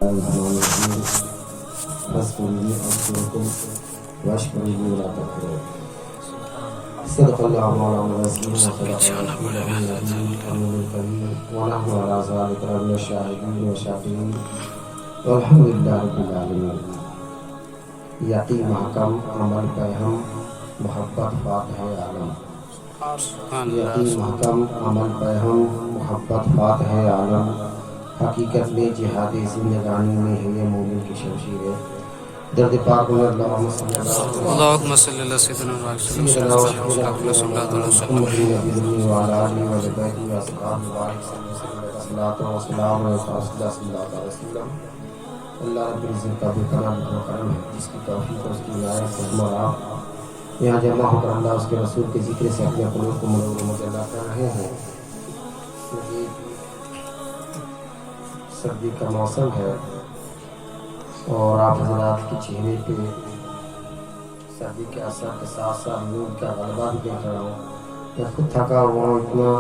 الرحمن الرحیم فاذکرونی اذکرکم واشکروا لی ولا تکفرون صدق اللہ مولانا العظیم ونحن علی ذلک من الشاہدین والشاکرین والحمد للہ رب العالمین. یقین محکم عمل پیہم محبت فاتح عالم. یقین محکم عمل پیہم محبت فاتح عالم. حقیقت میں جہاد زندگانی میں ہے یہ مومن کی شمشیر ہے. درد پاک میں اللہم صلی اللہ سیدنا محمد نبی وعلی آلہ وصحبہ وسلم. الصلاۃ والسلام علی رسول اللہ صلی اللہ علیہ وسلم. اللہ رب العزت کا بے پناہ کرم ہے جس کی توفیق اور اس کی عنایت سے ہم اور آپ یہاں جمع ہو کر اللہ اس کے رسول کے ذکر سے اپنے قلوب کو منور و مجلہ کر رہے ہیں. سردی کا موسم ہے اور آپ حضرات کے چہرے پہ سردی کے اثر کے ساتھ ساتھ نیند کا غلبہ بھی دیکھ رہا ہوں. میں خود تھکا ہوا ہوں. اتنا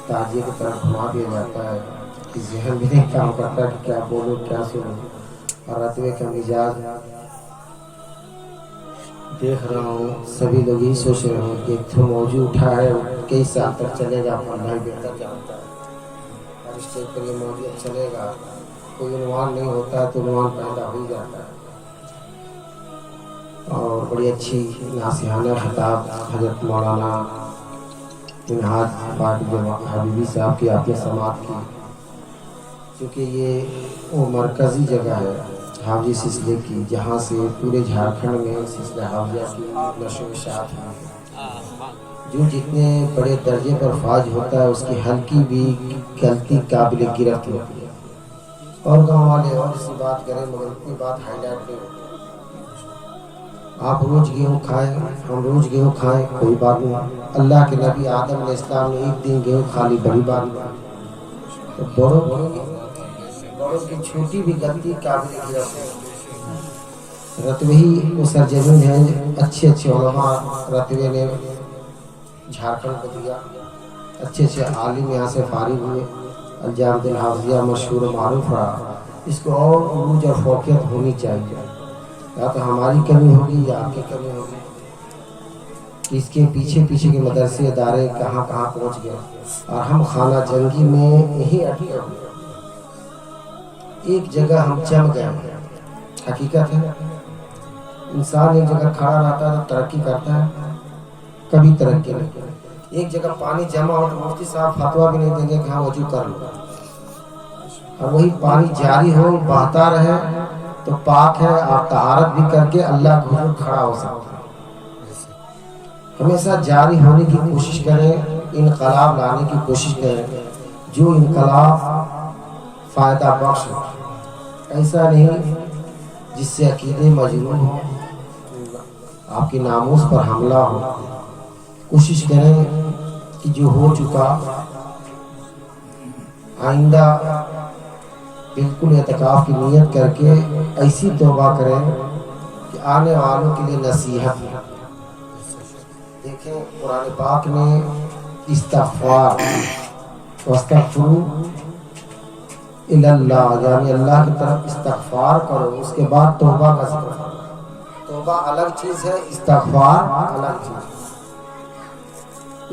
تعجیے کی طرف گھما دیا جاتا ہے کہ ذہن بھی نہیں کام کرتا کہ کیا بولوں کیا سنوں. اور رتبے کا مزاج دیکھ رہا ہوں سبھی لوگ یہی سوچ رہے ہوں کہ ایک تو موضوع اٹھا ہے کئی سال تک چلے گا. اللہ ہی بہتر جانتا ہے. ہر اسٹیج پر یہ موضوع چلے گا. کوئی عنوان نہیں ہوتا ہے تو عنوان پیدا ہو ہی جاتا ہے. اور بڑی اچھی ناصحانہ خطاب حضرت مولانا منہاج حبیبی صاحب کی آپ نے سماعت کی. کیونکہ یہ وہ مرکزی جگہ ہے حافظی سلسلے کی جہاں سے پورے جھارکھنڈ میں سلسلہ حافظیہ کی نشو و اشاعت ہے. جو جتنے بڑے درجے پر فاج ہوتا ہے اس کی ہلکی بھی غلطی قابل گرفت ہوتی ہے. اور گاؤں والے اور اسی بات کریں مگر اتنی بات ہائی لائٹ نہیں ہوتی. آپ روز گیہوں کھائیں ہم روز گیہوں کھائیں کوئی بات نہیں. اللہ کے نبی آدم علیہ السلام نے ایک دن گیہوں کھا لی بڑی بات نہیں. تو بڑوں کی چھوٹی بھی غلطی قابل گرفت ہے. رتبے ہی وہ سرجمین ہیں اچھے اچھے علماء رتبے نے جھارکھنڈ کو دیا. اچھے اچھے عالم یہاں سے فارغ ہوئے. الجامعۃ الحافظیہ مشہور و معروف رہا. اس کو اور عروج اور فوقیت ہونی چاہیے. یا تو ہماری کمی ہوگی یا آپ کی کمی ہوگی کہ اس کے پیچھے پیچھے کے مدرسے ادارے کہاں کہاں پہنچ گئے اور ہم خانہ جنگی میں یہی اٹکے ہوئے. ایک جگہ ہم جم گئے. حقیقت ہے انسان ایک جگہ کھڑا رہتا ہے تو ترقی کرتا ہے کبھی ترقی نہیں. ایک جگہ پانی جمع ہو تو مفتی صاحب فتویٰ بھی نہیں دیں گے کہ ہاں وضو کر لو. اور وہی پانی جاری ہو بہتا رہے تو پاک ہے. آپ طہارت بھی کر کے اللہ کے حضور کھڑا ہو سکتے ہیں. ہمیشہ جاری ہونے کی کوشش کریں. انقلاب لانے کی کوشش کریں جو انقلاب فائدہ بخش ہو. ایسا نہیں جس سے عقیدے مجروح ہو آپ کی ناموس پر حملہ ہو. کوشش کریں کہ جو ہو چکا آئندہ بالکل اعتکاف کی نیت کر کے ایسی توبہ کریں کہ آنے والوں کے لیے نصیحت ہے. دیکھیں قرآن پاک نے استغفار واستغفروا الی اللہ یعنی اللہ کی طرف استغفار کرو. اس کے بعد توبہ کا ذکر. توبہ الگ چیز ہے استغفار الگ چیز.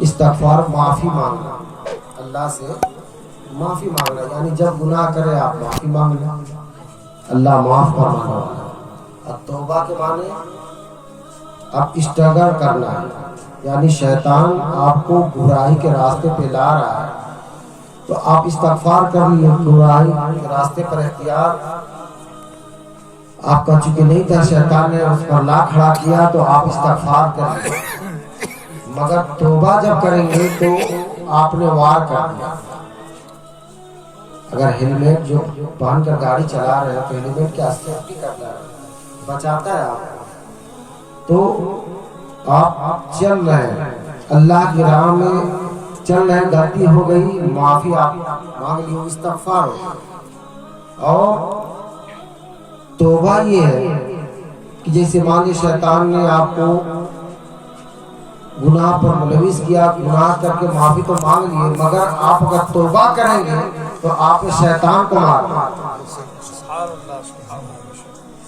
استغفار معافی مانگنا اللہ سے معافی مانگنا یعنی جب گناہ کرے آپ معافی مانگ لیں اللہ معاف فرمانے والا ہے. اور توبہ کے معنی اب اسٹرگل کرنا ہے یعنی شیطان آپ کو برائی کے راستے پہ لا رہا ہے تو آپ استغفار کر لیے. برائی کے راستے پر اختیار آپ کا چونکہ نہیں تھا شیطان نے اس پر لا کھڑا کیا تو آپ استغفار کر لیں. مگر توبہ جب کریں گے تو آپ نے وار کر دیا. اگر ہیلمٹ جو پہن کر گاڑی چلا رہے ہیں تو ہیلمٹ کیا سیفٹی کرتا ہے بچاتا ہے آپ تو آپ چل رہے ہیں اللہ کی راہ میں چل رہے ہیں. غلطی ہو گئی معافی آپ مانگ لی استغفار ہو. اور توبہ یہ ہے کہ جیسے مانے شیطان نے آپ کو گناہ پر ملوث کیا, گناہ کر کے معافی تو مانگ لیے, مگر آپ اگر توبہ کریں گے تو آپ شیطان کو مار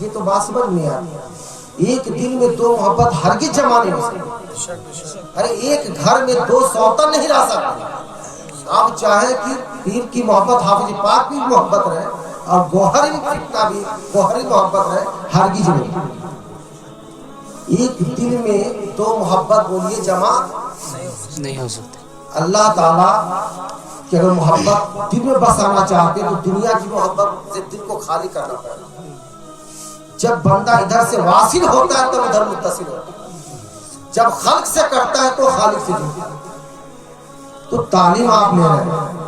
یہ تو بات سمجھ نہیں آتی. ایک دل میں دو محبت ہرگز جمع نہیں ہو سکتی. ارے ایک گھر میں دو سوتن نہیں رہ سکتے. آپ چاہیں کہ پیر کی محبت حافظ پاک کی محبت رہے اور گوہری فتنہ بھی گوہری محبت رہے، ہرگز نہیں. ایک دل میں دو محبت بولیے جمع نہیں ہو سکتے. اللہ تعالیٰ کہ اگر محبت دل میں بسانا چاہتے تو دنیا کی محبت سے دل کو خالی کرنا پڑے گا. جب بندہ ادھر سے واصل ہوتا ہے تو ادھر متصل ہوتا ہے. جب خلق سے کرتا ہے تو خالق سے جڑتا ہے. تو تعلیم آپ لے رہے ہیں،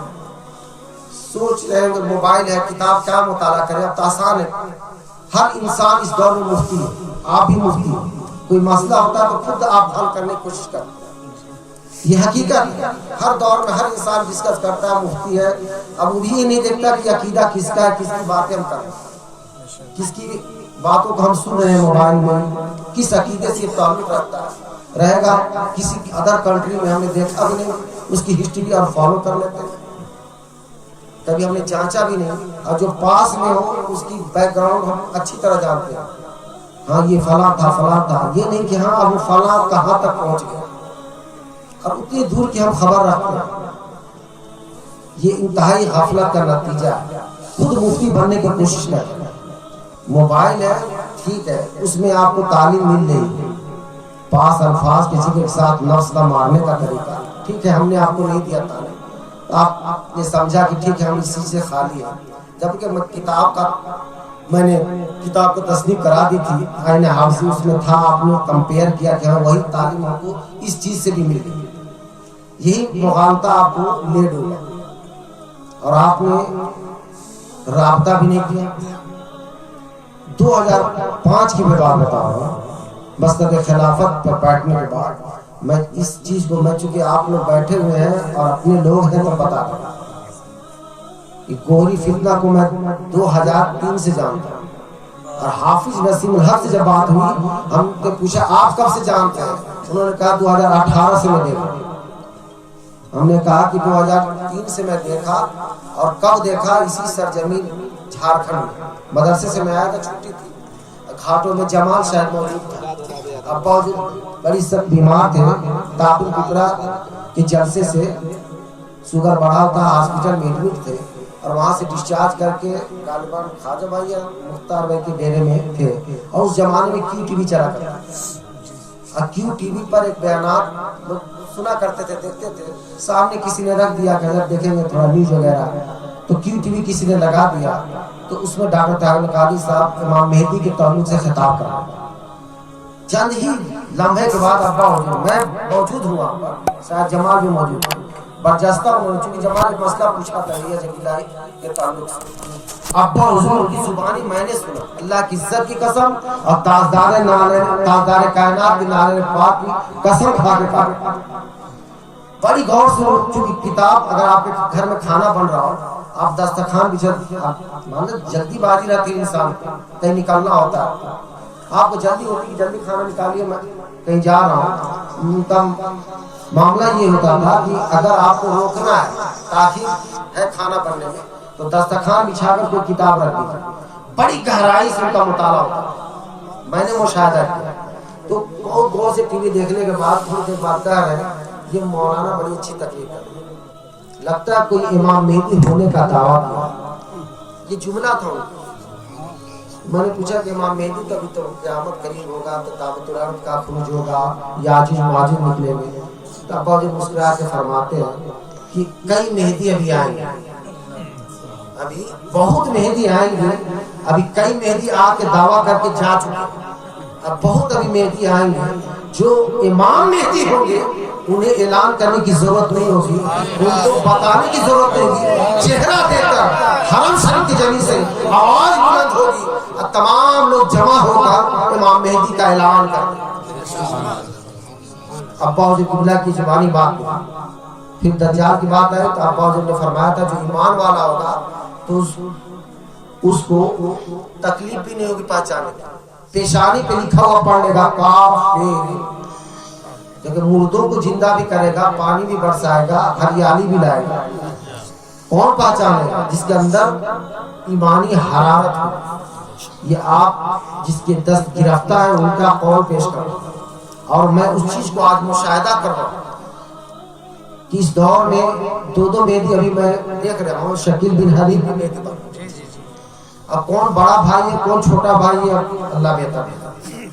سوچ رہے ہیں کہ موبائل ہے، کتاب کیا مطالعہ کریں. اب تو آسان ہے، ہر انسان اس دور میں مفتی ہے، آپ بھی مفتی ہیں. کوئی مسئلہ ہوتا ہے تو خود آپ حل کرنے کی کوشش کرتے ہیں. یہ حقیقت ہے، ہر دور میں ہر انسان ڈسکس کرتا ہے، مفتی ہے. اب وہ بھی یہ نہیں دیکھتا کہ عقیدہ کس کا ہے، کس کی باتیں ہم کر رہے ہیں، کس کی باتوں کو ہم سن رہے ہیں موبائل میں، کس عقیدے سے تعلق رکھتا ہے رہے گا. کسی ادر کنٹری میں ہم نے دیکھا بھی نہیں، اس کی ہسٹری اور فالو کر لیتے ہیں. کبھی ہم نے جانچا بھی نہیں، اور جو پاس میں ہو اس کی بیک گراؤنڈ ہم اچھی طرح جانتے ہیں. ہاں یہ فلاں تھا فلاں تھا، یہ نہیں کہ ہاں اب وہ فلاں کہاں تک پہنچ گیا اور اتنی دور کی ہم خبر رکھتے ہیں. یہ انتہائی غفلت کا نتیجہ ہے. خود مفتی بننے کی کوشش کریں. موبائل ہے ٹھیک ہے، اس میں آپ کو تعلیم مل رہی ہے، پاس الفاظ کسی کے ساتھ نفس کا مارنے کا طریقہ ٹھیک ہے، ہم نے آپ کو نہیں دیا تعلیم. آپ نے سمجھا کہ ٹھیک ہے ہم اس چیز سے خالی ہیں. جبکہ میں نے کتاب کو تصنیف کرا دی تھی، آئین حافظی اس میں تھا. آپ نے کمپیئر کیا کہ ہاں وہی تعلیم آپ کو اس چیز سے بھی مل گئی. یہی مغالطہ آپ کو لیڈ ہوگا اور آپ نے رابطہ بھی نہیں کیا. 2005 کی میں بات بتا رہا ہوں، مسند خلافت پر بیٹھنے کے بعد میں اس چیز کو، میں چونکہ آپ لوگ بیٹھے ہوئے ہیں اور اپنے لوگ ہیں تو بتا رہا ہوں کہ گوہری فتنہ کو میں 2003 سے جانتا ہوں. اور حافظ نسیم الحق سے جب بات ہوئی، ہم نے پوچھا آپ کب سے جانتے ہیں؟ انہوں نے کہا 2018 سے میں دیکھا. ہم نے کہا کہ 2003 سے میں دیکھا. اور کب دیکھا؟ اسی سرزمین جھارکھنڈ میں. مدرسے سے میں آیا تھا، چھٹی تھی، گھاٹوں میں جمال شاید موجود تھا. ابا جو بڑی سخت بیمار تھے، تابل پترا کے جلسے سے شوگر بڑھا تھا، ہاسپٹل میں ایڈمٹ تھے اور وہاں سے ڈسچارج کر کے غالباً خواجہ بھائی مختار بھائی کے ڈیرے میں تھے. اور اس زمانے میں کیو ٹی وی چلا کرتا تھا. کیو ٹی وی پر ایک بیانات لوگ سنا کرتے تھے، دیکھتے تھے. سامنے کسی نے رکھ دیا کہ اگر دیکھیں گے تھوڑا نیوز وغیرہ، تو کیو ٹی وی کسی نے لگا دیا. تو اس میں ڈاکٹر طاہر القادری صاحب امام مہدی کے تعلق سے خطاب کر رہے ہیں. چند ہی لمحے کے بعد ابا ہو، میں موجود ہوا، شاید جمال بھی موجود تھا. برجستہ انہوں نے، چونکہ جمال ایک مسئلہ پوچھا تھا یہ جلیلائی کے تعلق سے. ابا حضور کی زبانی میں نے سنا، اللہ کی عزت کی قسم اور تاجدار کائنات کے نعرے پاک کی قسم کھا کے کہا. بڑی غور سے، چونکہ کتاب اگر آپ کے گھر میں کھانا بن رہا ہو، آپ دسترخوان بھی جلدی بازی رہتی ہے، انسان کہیں نکلنا ہوتا ہے، آپ کو جلدی ہوتی ہے جلدی کھانا نکالیے، میں کہیں جا رہا ہوں. معاملہ یہ ہوتا تھا کہ اگر آپ کو روکنا ہے، تاخیر ہے کھانا بننے میں، تو دسترخوان بچھا کر کوئی کتاب رکھ دی. بڑی گہرائی سے ان کا مطالعہ ہوتا ہے، میں نے مشاہدہ کیا. تو بہت غور سے ٹی وی دیکھنے کے بعد تھوڑی دیر بعد کہہ رہے ہیں یہ مولانا بڑی اچھی تقریر کر رہے ہیں، لگتا ہے کوئی امام مہدی ہونے کا دعویٰ کیا. یہ جملہ تھا. میں نے پوچھا کہ امام مہدی تبھی تو قیامت قریب ہوگا تو دعوت الارض کا خروج ہوگا، یاجوج ماجوج نکلیں گے. ابا جو مسکرا کے فرماتے ہیں کہ کئی مہدی ابھی آئیں گے، ابھی بہت مہدی آئیں گے، ابھی کئی مہدی آ کے دعویٰ کر کے جا چکے. اب بہت ابھی مہدی آئیں گے جو امام مہدی ہوں گے، انہیں اعلان کرنے کی ضرورت نہیں ہوگی، ان کو بتانے کی ضرورت نہیں ہوگی. چہرہ دے کر حرم شریف کی زمین سے آواز بلند ہوگی اور تمام لوگ جمع ہو کر امام مہدی کا اعلان کریں گے. ابا حضور قبلہ کی زبانی بات ہوئی. پھر دجال کی بات آئی تو ابا حضور نے فرمایا تھا جو ایمان والا ہوگا تو اس کو تکلیف بھی نہیں ہوگی پہچانے کی. پیشانی پہ لکھا ہوا پڑھ لے گا کافر، لیکن مردوں کو زندہ بھی کرے گا، پانی بھی برسائے گا، ہریالی بھی لائے گا. کون پہچانے گا؟ جس کے اندر ایمانی حرارت ہو. یہ آپ جس کے دست گرفتہ ہے ان کا قول پیش کرو. اور میں اس چیز کو آج مشاہدہ کر رہا ہوں کہ اس دور میں دو مہدی ابھی میں دیکھ رہا ہوں. شکیل بن حبیب بھی مہدی بن. اب کون بڑا بھائی ہے کون چھوٹا بھائی ہے اب اللہ بہتر ہے.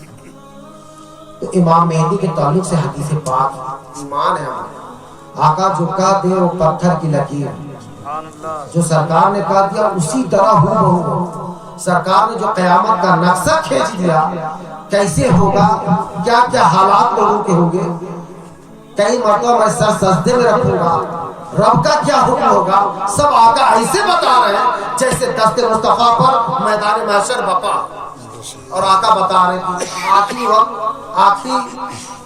تو امام مہدی کے تعلق سے حدیث پاک ایمان ہے ہمارا. آقا جو کہا دے وہ پتھر کی لکیر, جو سرکار نے کہا دیا اسی طرح ہو بہو. سرکار نے جو قیامت کا نقشہ کھینچ دیا کیسے ہوگا, کیا کیا حالات لوگوں کے ہوں گے. کئی مرتبہ میں سر سجدے میں رکھوں گا, رب کا کیا حکم ہوگا, سب آقا ایسے بتا رہے ہیں جیسے دست مصطفیٰ پر میدان محشر بپا. اور آقا بتا رہے ہیں کہ آخری وقت آخری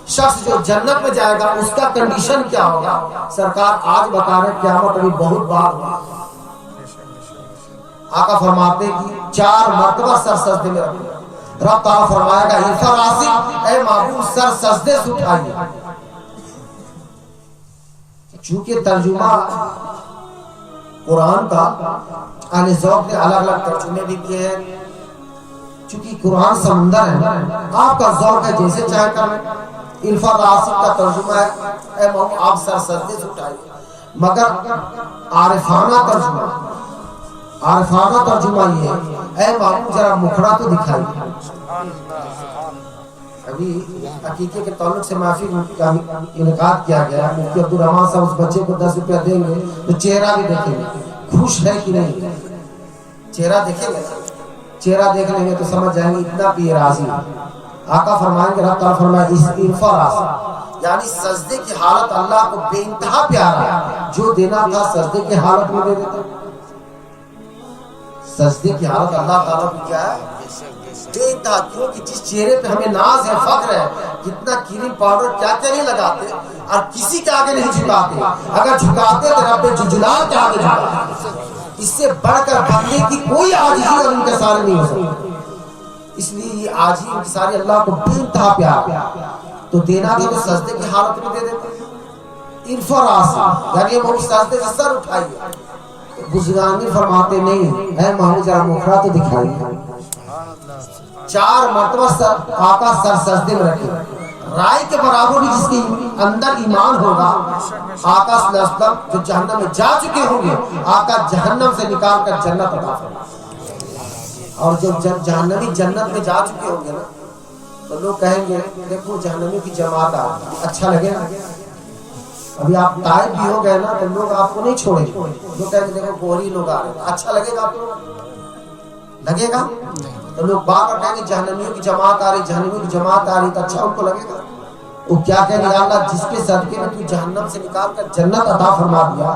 شخص جو جنت میں جائے گا اس کا کنڈیشن کیا ہوگا. سرکار آج بتا رہے ہیں قیامت ابھی بہت بار ہوگا. آقا فرماتے کہ 4 مرتبہ سر سجدے میں رکھو. رب تعالیٰ فرمائے گا عرفہ راسک اے معبود سر سجدے سے اٹھائیے. چونکہ ترجمہ قرآن کا اہل ذوق نے الگ الگ ترجمے بھی کیے ہیں. چونکہ قرآن سمندر ہے, آپ کا ذوق ہے جیسے چاہے کریں. عرفہ راسک کا ترجمہ ہے اے معبود آپ سر سجدے سے اٹھائیے. مگر عارفانہ ترجمہ یہ ہے اے معبود ذرا مکھڑا تو دکھائیے. ابھی عقیقے کے تعلق سے محفل کا انعقاد کیا گیا. مفتی عبدالرحمان صاحب اس بچے کو 10 روپیہ دیں گے تو چہرہ بھی دیکھیں گے خوش ہے کہ نہیں. چہرہ دیکھیں گے, چہرہ دیکھ لیں گے تو سمجھ جائیں گے اتنا بھی راضی. آقا فرمائیں گے رب تعالیٰ فرمائے اس عرفہ راضی یعنی سجدے کی حالت اللہ کو بے انتہا پیارا ہے. جو دینا تھا سجدے کی حالت میں دے دیتے. سجدے کی حالت اللہ تعالیٰ کو کیا ہے بے انتہا. کیونکہ جس چہرے پہ ہمیں ناز ہے فخر ہے, کتنا کریم پاؤڈر کیا کیا نہیں لگاتے اور کسی کے آگے نہیں جھکاتے. اگر جھکاتے تو رب جلال کے آگے جھکاتے. اس سے بڑھ کر بندے کی کوئی عاجزی اور انکسار نہیں ہو سکتی. اس لیے یہ عاجزی انکساری اللہ کو بے انتہا پیار ہے. تو دینا تھا تو سجدے کی حالت میں دے دیتے. عرفہ راس یعنی وہ سجدے سے سر اٹھائیے. بزرگان فرماتے نہیں اے محمود ذرا مکھڑا تو دکھائیے. 4 مرتبہ آقا سر سجدے میں رکھے. رائے کے برابر بھی جس کے اندر ایمان ہوگا. آقا صلی اللہ علیہ وسلم جو جہنم میں جا چکے ہوں گے آقا جہنم سے نکال کر جنت عطا فرمائے. اور جو جہنمی جنت میں جا چکے ہوں گے نا تو لوگ کہیں گے دیکھو جہنمی کی جماعت آ گئی, اچھا لگے گا. ابھی آپ تائب بھی ہو گئے نا تو لوگ آپ کو نہیں چھوڑیں گے. لوگ کہیں گے دیکھو گوری لوگ آ رہے ہیں, اچھا لگے گا آپ کو, لگے گا. تو لوگ بار بار کہیں گے جہنمیوں کی جماعت آ رہی, جہنمیوں کی جماعت آ رہی, تو اچھا ان کو لگے گا. وہ کیا کہیں گے اللہ جس کے صدقے میں تو جہنم سے نکال کر جنت عطا فرما دیا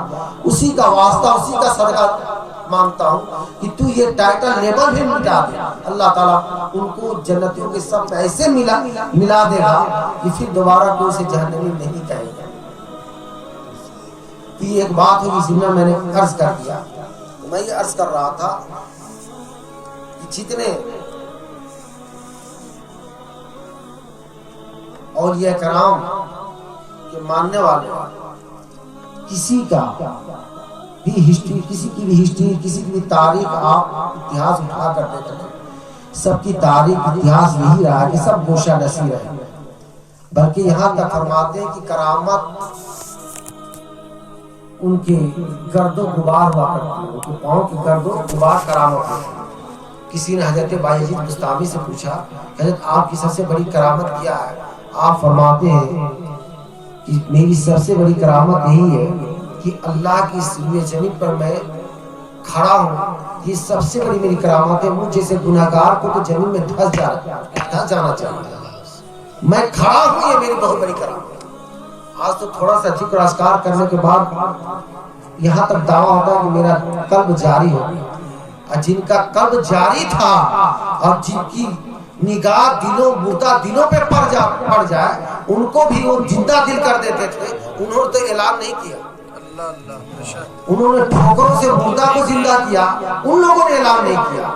اسی کا واسطہ اسی کا صدقہ مانگتا ہوں کہ تو یہ ٹائٹل لیبل بھی مٹا دے. اللہ تعالیٰ ان کو جنتیوں کے سب ایسے ملا دے گا کہ پھر دوبارہ کوئی اسے جہنمی نہیں کہے گا. یہ ایک بات ہوگی ضمن میں نے عرض کر دیا. میں یہ عرض کر رہا تھا کہ جتنے اولیاء کرام کے ماننے والے کسی کا بھی ہسٹری, کسی کی بھی ہسٹری, کسی کی بھی تاریخ آپ اتہاس اٹھا کر دیتے ہیں, سب کی تاریخ اتہاس یہی رہا کہ سب گوشہ نشین رہے. بلکہ یہاں تک فرماتے ہیں کہ کرامت ان کے گرد و غبار ہوا کرتی ہے, ان کے پاؤں کی گرد و غبار کرامت ہے. کسی نے حضرت بایزید بستامی سے پوچھا حضرت آپ کی سب سے بڑی کرامت کیا ہے؟ آپ فرماتے ہیں کہ میری سب سے بڑی کرامت یہی ہے کہ اللہ کی سروے زمین پر میں کھڑا ہوں. یہ سب سے بڑی میری کرامت ہے. مجھ جیسے گناہگار کو تو زمین میں دھس جانا چاہیے, میں کھڑا ہوں, یہ میری بہت بڑی کرامت. آج تو تھوڑا سا ذکر اذکار کرنے کے بعد یہاں تک دعویٰ ہوتا ہے کہ میرا قلب جاری ہو. جن کا قلب جاری تھا اور جن کی نگاہ دلوں مردہ دلوں پہ پڑ جائے ان کو بھی وہ زندہ دل کر دیتے تھے. انہوں نے تو اعلان نہیں کیا, انہوں نے ٹھوکروں سے مردہ کو زندہ کیا, ان لوگوں نے اعلان نہیں کیا.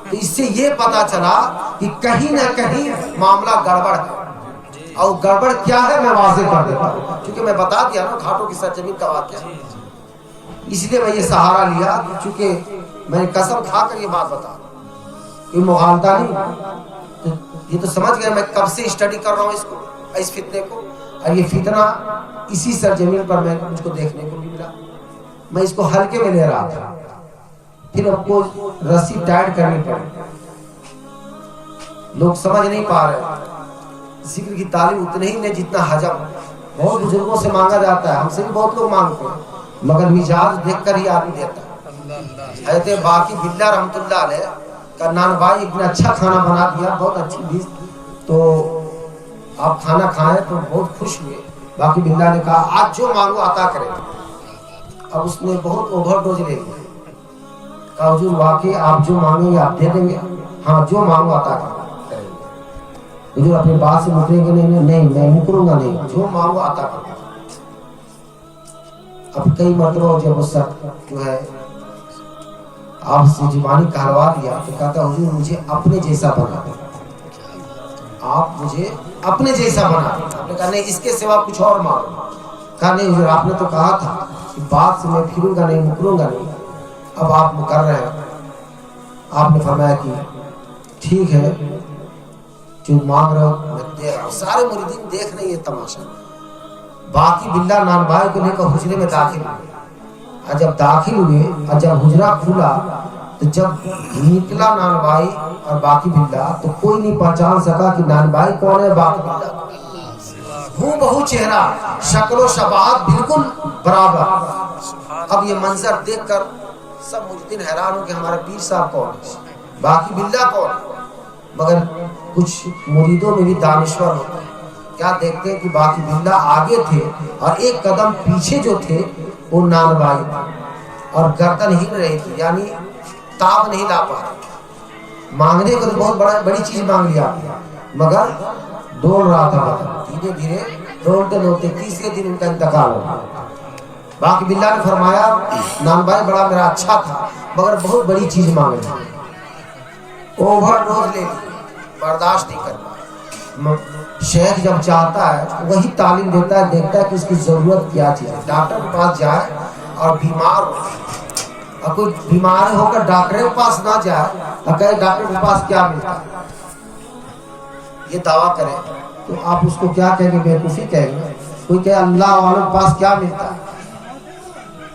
تو اس سے یہ پتا چلا کہ کہیں نہ کہیں معاملہ گڑبڑ ہے. اور گڑبڑ کیا ہے میں واضح کر دیتا ہوں, کیونکہ میں بتا دیا نا گھاٹوں کی سرزمین کا واقعہ, اس لیے میں یہ سہارا لیا. چونکہ میں نے قسم کھا کر یہ بات بتا. کوئی مغالطہ نہیں. تو یہ تو سمجھ گئے میں کب سے اسٹڈی کر رہا ہوں اس کو, اس فتنے کو, اور یہ فتنہ اسی سرزمین پر میں مجھ کو دیکھنے کو بھی ملا. میں اس کو ہلکے میں لے رہا تھا, پھر اب کو رسی ٹائٹ کرنی پڑی. لوگ سمجھ نہیں پا رہے, ذکر کی تعلیم اتنے ہی نہیں جتنا حجم. بہت بزرگوں سے مانگا جاتا ہے, ہم سے بھی بہت لوگ مانگتے ہیں, مگر مزاج دیکھ کر ہی آدمی دیتا ہے. حضرت باقی بلّہ رحمۃ اللہ علیہ کا نان بھائی اتنا اچھا کھانا بنا دیا, بہت اچھی ڈش, تو آپ کھانا کھائیں تو بہت خوش ہوئے. باقی بلّہ نے کہا آج جو مانگو عطا کرے. اب اس نے بہت اوور ڈوز لے لیا, کہا حضور واقعی آپ جو مانگیں گے آپ دے دیں گے؟ ہاں جو مانگو عطا کریں گے. حضور اپنی بات سے مکریں گے؟ نہیں میں مکروں گا نہیں, جو مانگو عطا کروں. اب کئی مرتبہ جب وہ سب جو ہے آپ سے زبانی کہلوا دیا تو کہتا حضور مجھے اپنے جیسا بنا دیں, آپ مجھے اپنے جیسا بنا دیں. آپ نے کہا نہیں اس کے سوا کچھ اور مانگو. کہا نہیں حضور آپ نے تو کہا تھا کہ بات سے میں پھروں گا نہیں, مکروں گا نہیں, اب آپ مکر رہے ہیں. آپ نے فرمایا کہ ٹھیک ہے جو مانگ رہا ہو میں دے رہا ہوں. سارے مریدین دیکھ رہے ہیں یہ تماشا. باقی بلّہ نان بھائی کو لے کر حجرے میں داخل ہوئے. اور جب داخل ہوئے اور جب حجرہ کھلا تو جب نکلا نان بھائی اور باقی بلّہ تو کوئی نہیں پہچان سکا کہ نان بھائی کون ہے, باقی بلّہ. ہوں بہو چہرہ, شکل و شباہت بالکل برابر. اب یہ منظر دیکھ کر سب مریدین حیران ہو کہ ہمارا پیر صاحب کون ہے, باقی بلّہ کون ہے. مگر کچھ مریدوں میں بھی دانشور ہوتے ہیں, کیا دیکھتے ہیں کہ باقی بلّہ آگے تھے اور ایک قدم پیچھے جو تھے وہ نان بھائی تھے, اور گردن ہل رہی تھی, یعنی تاب نہیں لا پا رہے. مانگنے کو تو بہت بڑی چیز مانگ لیا مگر ڈول رہا تھا. دھیرے دھیرے ڈولتے ڈولتے تیسرے دن ان کا انتقال ہو. باقی بلّہ نے فرمایا نان بھائی بڑا میرا اچھا تھا مگر بہت بڑی چیز مانگ لی, اوور ڈوز لے لی, برداشت نہیں کر پایا. شیخ جب چاہتا ہے وہی تعلیم دیتا ہے, دیکھتا ہے کہ اس کی ضرورت کیا چیز ہے. ڈاکٹر کے پاس جائے اور بیمار ہو, اور کوئی بیمار ہو کر ڈاکٹر کے پاس نہ جائے اور کہے ڈاکٹر کے پاس کیا ملتا ہے, یہ دعویٰ کرے تو آپ اس کو کیا کہیں گے؟ بیوقوفی کہیں گے. کوئی کہے اللہ والوں کے پاس کیا ملتا ہے,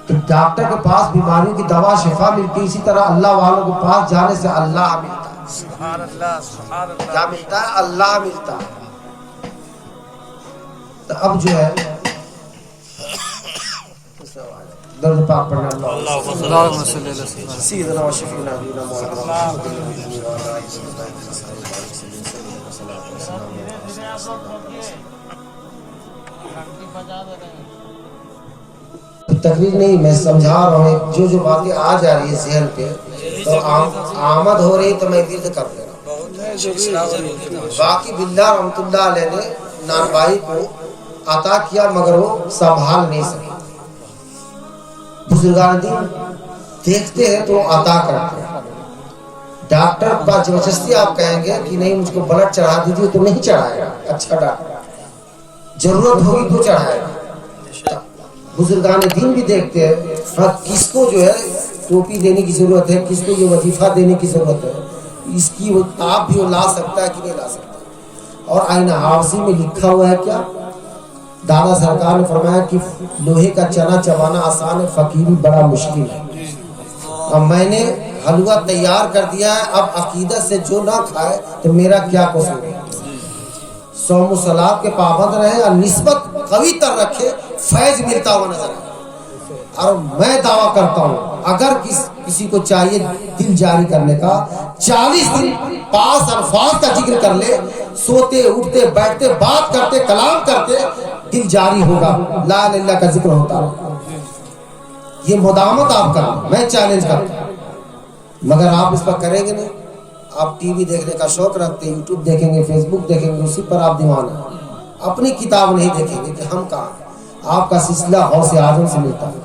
تو ڈاکٹر کے پاس بیماریوں کی دوا شفا ملتی, اسی طرح اللہ والوں کے پاس جانے سے اللہ ملتا ہے. سبحان اللہ, سبحان اللہ. کیا ملتا ہے؟ اللہ ملتا ہے. تو اب جو ہے درد پاک پڑھنا. اللہم صلی اللہ علیہ وسلم. سیدنا و شفیعنا نبینا محمد. تقریر نہیں میں سمجھا رہا ہوں, جو جو باتیں آ جا رہی ہے ذہن پہ تو آمد ہو رہی تو میں ورد کر دے رہا ہوں. باقی بلّہ رحمۃ اللہ علیہ نے نان بھائی کو عطا کیا مگر وہ سنبھال نہیں سکے. بزرگان دین دیکھتے ہیں تو عطا کرتے ہیں. ڈاکٹر پر زبردستی آپ کہیں گے کہ نہیں مجھ کو بلڈ چڑھا دیجیے تو نہیں چڑھائے گا. اچھا ڈاکٹر ضرورت ہوگی تو چڑھائے گا. بزرگان دین بھی دیکھتے ہیں کس کو جو ہے ٹوپی دینے کی ضرورت ہے, کس کو یہ وظیفہ دینے کی ضرورت ہے, اس کی وہ آپ بھی وہ لا سکتا ہے کہ نہیں لا سکتا. اور آئینہ حافظی میں لکھا ہوا ہے کیا, دادا سرکار نے فرمایا کہ لوہے کا چنا چبانا آسان ہے, فقیری بڑا مشکل ہے. اب میں نے حلوہ تیار کر دیا ہے, اب عقیدت سے جو نہ کھائے تو میرا کیا قصور ہے. صوم و صلات کے پابند رہے اور نسبت قوی تر رکھے, فیض ملتا ہوا نظر آئے. اور میں دعویٰ کرتا ہوں اگر کسی کو چاہیے دل جاری کرنے کا, 40 دن 5 الفاظ کا ذکر کر لے, سوتے اٹھتے بیٹھتے بات کرتے کلام کرتے دل جاری ہوگا, لا الہ الا اللہ کا ذکر ہوتا ہے. یہ مداومت آپ کا میں چیلنج کرتا ہوں. مگر آپ اس پر کریں گے نہیں. آپ ٹی وی دیکھنے کا شوق رکھتے ہیں, یوٹیوب دیکھیں گے, فیس بک دیکھیں گے, اسی پر آپ دیوانہ, اپنی کتاب نہیں دیکھیں گے کہ ہم کہاں. آپ کا سلسلہ غوث اعظم سے ملتا ہے.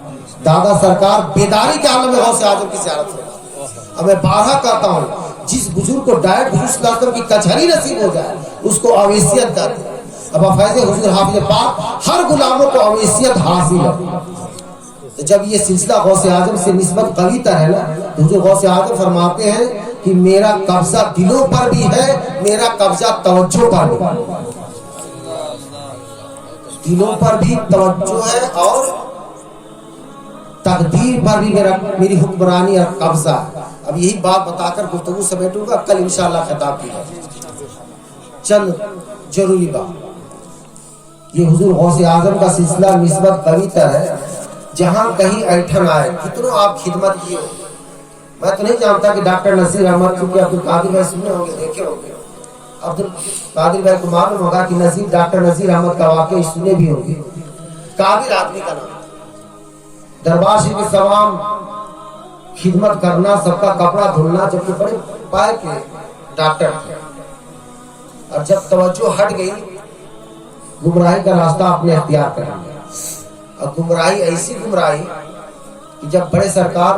دادا سرکار بیداری کے عالم میں غوث اعظم کی زیارت کرتا ہے. اب میں بارہا کہتا ہوں جس بزرگ کو ڈائٹ حضور صلی اللہ علیہ وسلم کی کچہری نصیب ہو جائے اس کو اویسیت کہتے ہیں. اب فیض حضور حافظ پاک ہر غلاموں کو اویسیت حاصل ہے. تو جب یہ سلسلہ غوث اعظم سے نسبت قوی تر ہے نا, تو حضور غوث اعظم فرماتے ہیں کہ میرا قبضہ دلوں پر بھی ہے، میرا قبضہ توجہ پر بھی، دلوں پر بھی توجہ ہے اور تقدیر پر بھی میری حکمرانی اور قبضہ ہے۔ اب یہی بات بتا کر گفتگو سمیٹوں گا، کل انشاءاللہ خطاب کی چند ضروری بات۔ یہ حضور غوث اعظم کا سلسلہ نسبت قوی تر ہے، جہاں کہیں ایٹھن آئے کتنوں آپ خدمت کیے ہو۔ میں تو نہیں جانتا کہ ڈاکٹر نصیر احمد، چونکہ عبدالقادر بھائی سننے ہوں گے، دیکھے ہوں گے، عبدالقادر بھائی کو معلوم ہوگا کہ ڈاکٹر نصیر احمد کا واقعہ سنے بھی ہوں گے۔ قابل آدمی کا نام، دربار شریف کے تمام خدمت کرنا، سب کا کپڑا دھلنا، جبکہ بڑے پائے کے ڈاکٹر تھے۔ اور جب توجہ ہٹ گئی، گمراہی کا راستہ اپنے اختیار کر لیا، اور گمراہی ایسی گمراہی کہ جب بڑے سرکار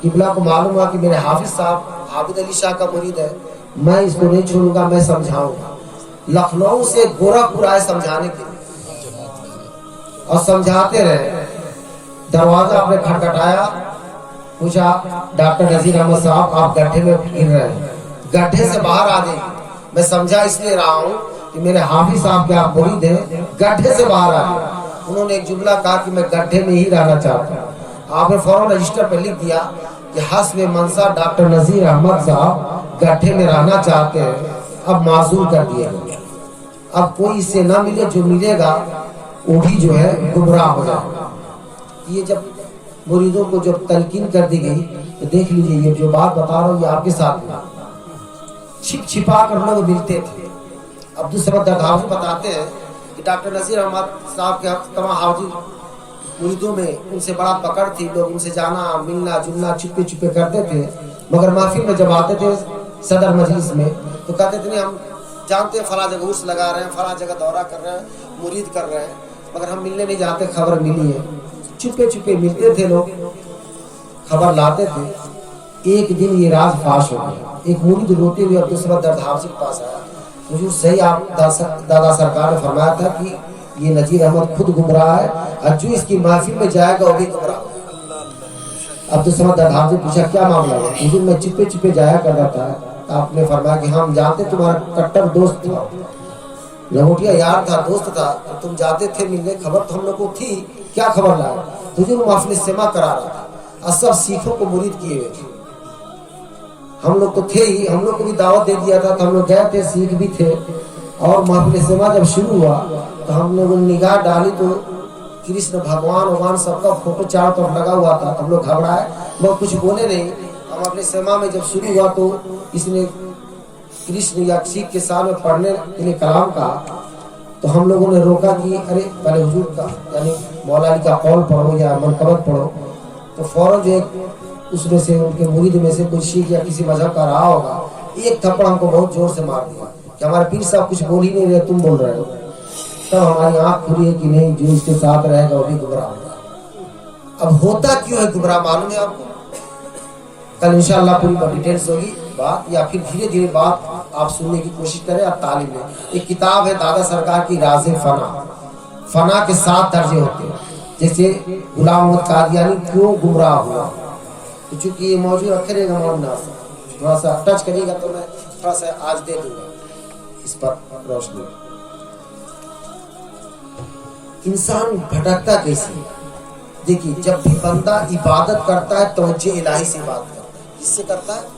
قبلہ کو معلوم ہوا کہ میرے حافظ صاحب عابد علی شاہ کا مرید ہے، میں اس کو نہیں چھوڑوں گا، میں سمجھاؤں گا۔ لکھنؤ سے گورکھپور آئے سمجھانے کے لیے، اور سمجھاتے رہے۔ دروازہ آپ نے کھٹکھٹایا، پوچھا ڈاکٹر نذیر احمد صاحب آپ گڈھے میں گر رہے ہیں، گڈھے سے باہر آ جائیے۔ میں سمجھا اس لیے رہا ہوں کہ میرے حافظ صاحب کے آپ مرید ہیں، گڈھے سے باہر آ گئے۔ انہوں نے ایک جملہ کہا کہ میں گڈھے میں ہی رہنا چاہتا ہوں۔ آپ نے فوراً رجسٹر پہ لکھ دیا کہ حسب منصب ڈاکٹر نذیر احمد صاحب گڈھے میں رہنا چاہتے ہیں، اب معذور کر دیا گیا۔ اب کوئی اس سے نہ ملے، جو ملے گا وہ بھی جو ہے گمراہ ہو جائے گا۔ یہ جب مریدوں کو جب تلقین کر دی گئی تو دیکھ لیجئے، یہ جو بات بتا رہا ہوں یہ آپ کے ساتھ میں چھپ چھپا کر لوگ ملتے تھے۔ عبدالصمد دردھاوی بتاتے ہیں کہ ڈاکٹر نذیر احمد صاحب کے تمام حاضر مریدوں میں ان سے بڑا پکڑ تھی، لوگ ان سے جانا ملنا جلنا چھپے چھپے کرتے تھے، مگر محفل میں جب آتے تھے صدر مجلس میں تو کہتے تھے نہیں ہم جانتے ہیں فلاں جگہ عرس لگا رہے ہیں، فلاں جگہ دورہ کر رہے ہیں، مرید کر رہے ہیں، مگر ہم ملنے نہیں جاتے، خبر ملی ہے۔ چھپے چھپے ملتے تھے لوگ، خبر لاتے تھے۔ ایک دن یہ راز فاش ہو گیا، ایک مرید روتے ہوئے عبدالصمد دردھاوی کے پاس آیا، حضور صحیح آپ دادا سرکار نے فرمایا تھا کہ یہ نذیر احمد خود گمراہ ہے اور جو اس کی محفل میں جائے گا وہ بھی گمراہ ہوگا۔ عبدالصمد دردھاوی پوچھا کیا معاملہ ہے؟ حضور میں چھپے چھپے جایا کر رہا تھا، آپ نے فرمایا کہ ہم جانتے تمہارا کٹر دوست تھا، لنگوٹیا یار تھا، دوست تھا، تم جاتے تھے ملنے، خبر تو ہم لوگ کو تھی، کیا خبر لائے؟ حضور محفل سما کرا رہا تھا اور سب سیکھوں کو مرید کیے ہوئے تھے، ہم لوگ تو تھے ہی، ہم لوگ کو بھی دعوت دے دیا تھا، تو ہم لوگ گئے تھے، سیکھ بھی تھے، اور محفل سما جب شروع ہوا تو ہم لوگوں نے نگاہ ڈالی تو کرشن بھگوان سب کا فوٹو چاروں طرف لگا ہوا تھا۔ ہم لوگ گھبرائے، وہ کچھ بولے نہیں۔ ہم اپنے سما میں جب شروع ہوا تو اس نے کرشن یا سیکھ کے سامنے پڑھنے کے لیے کلام کہا، تو ہم لوگوں نے روکا کہ ارے پہلے حضور کا یعنی مولا علی کا قول پڑھو یا منقبت پڑھو۔ تو فوراً جو اس میں سے ان کے مرید میں سے کوئی شیخ یا کسی مذہب کا رہا ہوگا، ایک تھپڑ ہم کو بہت زور سے مار دیا کہ ہمارے پیر صاحب کچھ بول ہی نہیں رہے، تم بول رہے ہو۔ تب ہماری آنکھ کھلی ہے کہ نہیں، جو اس کے ساتھ رہے گا وہ بھی گمراہ ہوگا۔ اب ہوتا کیوں ہے گمراہ معلوم ہے آپ کو؟ کل انشاءاللہ پوری ڈیٹیلز ہوگی بات، یا پھر دھیرے دھیرے بات آپ سننے کی کوشش کریں اور تعلیم لیں۔ ایک کتاب ہے دادا سرکار کی راز فنا، فنا کے 7 درجے ہوتے ہیں، جیسے غلام محمد قادیانی کیوں گمراہ ہوا۔ تو چونکہ یہ موضوع رکھے رہے گا مولانا صاحب، تھوڑا سا ٹچ کرے گا تو میں تھوڑا سا آج دے دوں گا اس پر روشنی۔ انسان بھٹکتا کیسے؟ دیکھیے جب بھی بندہ عبادت کرتا ہے توجہ الہی سے عبادت کرتا ہے، کس سے کرتا ہے؟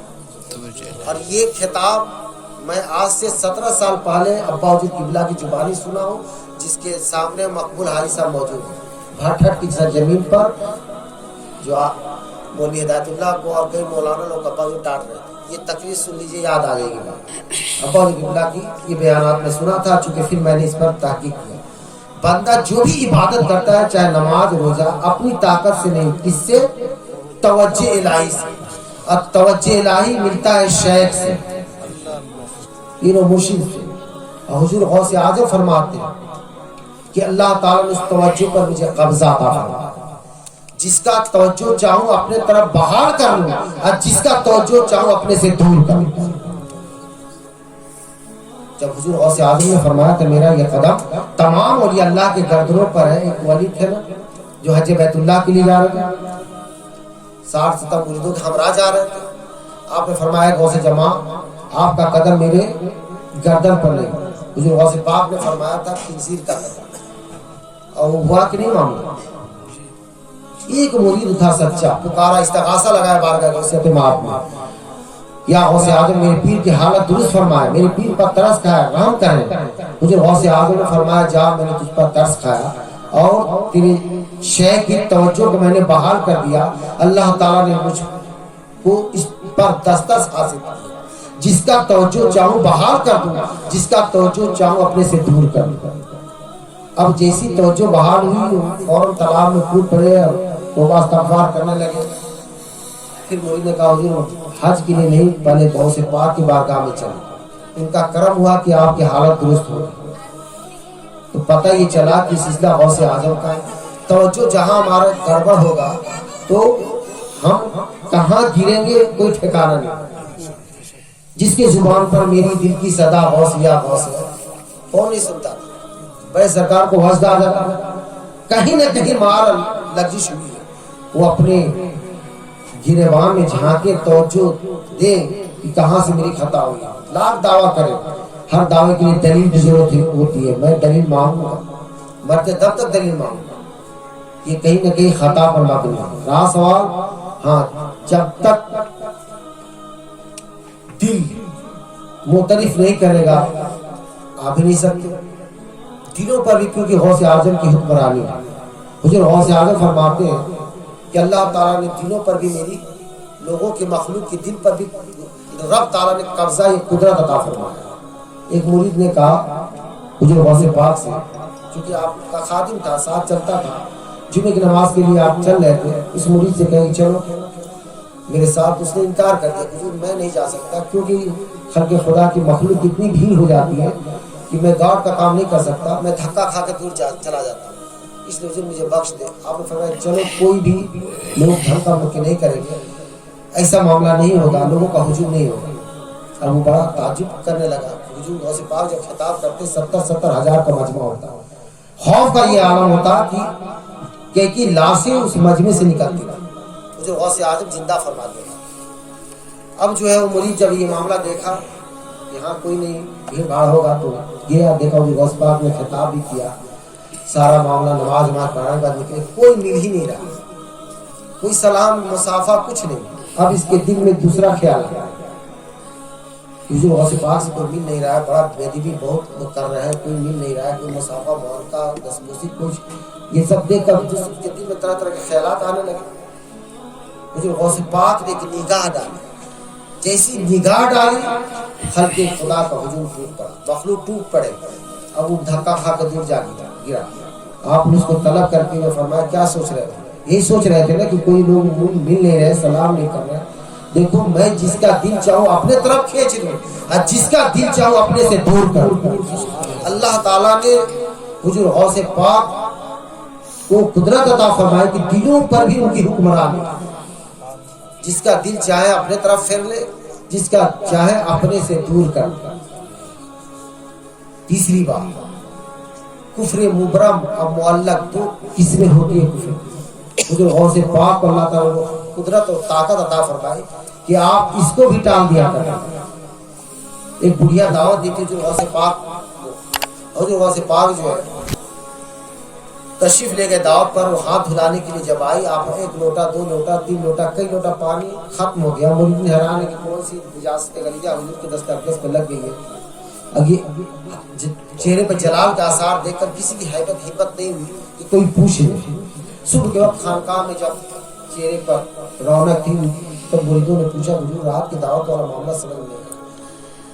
اور یہ خطاب میں آج سے 17 سال پہلے ابا وجود قبلہ کی زبانی سنا ہوں، جس کے سامنے مقبول حاری صاحب موجود ہیں بھٹھٹ کی زمین پر، جو مولوی ہدایت اللہ کو اور کئی مولانا لوگ ابا وجود ڈانٹ رہے ہیں۔ یہ تقریر سن لیجیے، یاد آ جائے گی۔ ابا وجود قبلہ کی یہ بیانات میں سنا تھا، چونکہ پھر میں نے اس پر تحقیق کیا۔ بندہ جو بھی عبادت کرتا ہے، چاہے نماز روزہ، اپنی طاقت سے نہیں، کس سے؟ توجہ الہی سے۔ اور توجہ الہی ملتا ہے شیخ سے، پیر و مرشد سے۔ اور حضور غوث اعظم فرماتے ہیں کہ اللہ تعالیٰ نے اس توجہ پر مجھے قبضہ عطا فرمایا، جس کا توجہ چاہوں اپنے طرف بحال کر لوں اور جس کا توجہ چاہوں اپنے سے دور کر لوں۔ جب حضور غوث اعظم نے فرمایا کہ میرا یہ قدم تمام اولیاء اللہ کے گردنوں پر ہے، ایک ولی تھے نا جو حج بیت اللہ کے لیے جا رہے تھے، 60-70 مریدوں کے ہمراہ جا رہے تھے، آپ نے فرمایا غوث جمع آپ کا قدم میرے گردن پر نہیں. حضور غوث پاک نے فرمایا تھا خنزیر کا قدم، اور وہ ہوا کہ نہیں معاملہ. ایک مرید تھا سچا، پکارا استغاثہ لگایا بارگاہ غوثیت مآب میں، یا غوث اعظم میرے پیر کی حالت درست فرمائے، میرے پیر پر ترس کھایا، رحم کریں. مجھے غوث اعظم نے فرمایا جا میں نے تجھ پر ترس کھایا اور تیرے شیخ کی توجہ کو میں نے بحال کر دیا. اللہ تعالیٰ نے مجھ کو اس پر دسترس حاصل کیا، جس کا توجہ چاہوں بحال کر دوں، جس کا توجہ چاہوں اپنے سے دور کر دوں. اب جیسی توجہ بحال ہوئی فوراً تالاب میں کود پڑے اور توبہ استغفار کرنے لگے. پھر مرید نے کہا حضور حج کے لیے نہیں، پہلے غوث پاک کی بارگاہ میں چلے. ان کا کرم ہوا کہ آپ کی حالت درست ہو گئی. تو پتہ یہ چلا کہ سلسلہ غوث اعظم کا ہے. توجہ جہاں ہمارا گڑبڑ ہوگا تو ہم کہاں گریں گے کوئی ٹھکانہ نہیں. جس کی زبان پر میری دل کی صدا غوث یا غوث ہے، کون نہیں سنتا. بھائی سرکار کو وجد آ جاتا، کہیں نہ کہیں مار لگزش ہوئی ہے. وہ اپنے گریبان میں جھانکے توجہ دے کہ کہاں سے میری خطا ہوئی. لاکھ دعویٰ کرے، ہر دعوے کے لیے دلیل کی ضرورت ہوتی ہے. میں دلیل مانگوں گا، مرتے دب تک دلیل مانگوں گا. یہ کہیں نہ کہیں خطا پر مبنی ہے. رہا سوال، ہاں جب تک دل معترف نہیں کرے گا آ بھی نہیں سکتے. دلوں پر بھی کیونکہ غوث اعظم کی حکمرانی ہے. حضور غوث اعظم فرماتے ہیں کہ اللہ تعالیٰ نے دلوں پر بھی، میری لوگوں کے مخلوق کے دل پر بھی رب تعالیٰ نے قبضہ یہ قدرت عطا فرمایا. ایک مرید نے کہا حضور غوث پاک سے، چونکہ آپ کا خادم تھا، ساتھ چلتا تھا، جمعے کی نماز کے لیے آپ چل رہے تھے. اس مرید سے کہیں چلو میرے ساتھ. اس نے انکار کر دیا، حضور میں نہیں جا سکتا کیونکہ خلق خدا کی مخلوق اتنی بھیڑ ہو جاتی ہے کہ میں گارڈ کا کام نہیں کر سکتا، میں دھکا کھا کے دور چلا جاتا ہوں، اس لیے حضور مجھے بخش دے. آپ نے فرمایا چلو کوئی بھی لوگ دھکا مکی نہیں کریں گے، ایسا معاملہ نہیں ہوگا، لوگوں کا ہجوم نہیں ہوگا. اور وہ بڑا تعجب کرنے لگا. حضور غوث پاک جب خطاب کرتے 70 ہزار کا مجمع ہوتا، خوف کا یہ عالم ہوتا کہ لاشیں اس مجمع سے نکلتی تھی. حضور غوث اعظم زندہ فرما دیا. اب جو ہے وہ مرید جب یہ معاملہ دیکھا یہاں کوئی نہیں، بھیڑ بھاڑ ہوگا، تو گیا دیکھا حضور غوث پاک نے خطاب بھی کیا. سارا معاملہ نماز پڑھانے کے بعد نکلے، کوئی مل ہی نہیں رہا، کوئی سلام مسافہ کچھ نہیں. اب اس کے دل میں دوسرا خیال آیا، حضور غوث پاک سے کوئی مل نہیں رہا ہے، بڑا بےدبی بہت کر رہا ہے، کوئی مل نہیں رہا ہے، کوئی مسافہ معانقہ دسبوسی کچھ. یہ سب دیکھ کر جس کے دل میں طرح طرح کے خیالات آنے لگے. حضور غوث پاک نے ایک نگاہ ڈالی، جیسی نگاہ ڈالی خلق خدا کا ہجوم ٹوٹ پڑا، مخلوق ٹوٹ پڑے. اب وہ دھکا کھا کر دور جا گرا. آپ نے اس کو طلب کر کے فرمایا کیا سوچ رہے تھے؟ یہی سوچ رہے تھے نا کہ کوئی لوگ مل نہیں رہے، سلام نہیں کر رہے. دیکھو میں جس کا دل چاہوں اپنے طرف کھینچ لوں اور جس کا دل چاہوں اپنے سے دور کر. اللہ تعالیٰ نے حضور غوث پاک کو قدرت عطا فرمائی کہ دلوں پر بھی ان کی حکمرانی. جس کا دل چاہے اپنے طرف پھیر لے، جس کا چاہے اپنے سے دور کر. تیسری بات، کفر مبرم اور معلق دو قسمیں ہوتی ہے. کفر حضور غوث پاک کو اللہ تعالیٰ قدرت اور طاقت عطا فرمائی کہ آپ اس کو بھی ٹال دیا کریں. ایک بڑھیا دعوت دی تھی حضور غوث پاک. حضور غوث پاک جو ہے تشریف لے گئے دعوت پر. وہ ہاتھ دھلانے کے لیے جب آئی، آپ 1 لوٹا 2 لوٹا 3 لوٹا کئی لوٹا پانی ختم ہو گیا. مرید نے حیران ہے کہ کون سی نجاست غلیظہ حضور کے دست اقدس پہ لگ گئی ہے. اب یہ چہرے پہ جلال کا آثار دیکھ کر کسی کی ہمت نہیں ہوئی کہ کوئی پوچھے. صبح کے وقت خانقاہ میں جب چہرے پر رونق تھی تو مریدوں نے پوچھا حضور رات کی دعوت والا معاملہ سمجھ نہیں آیا.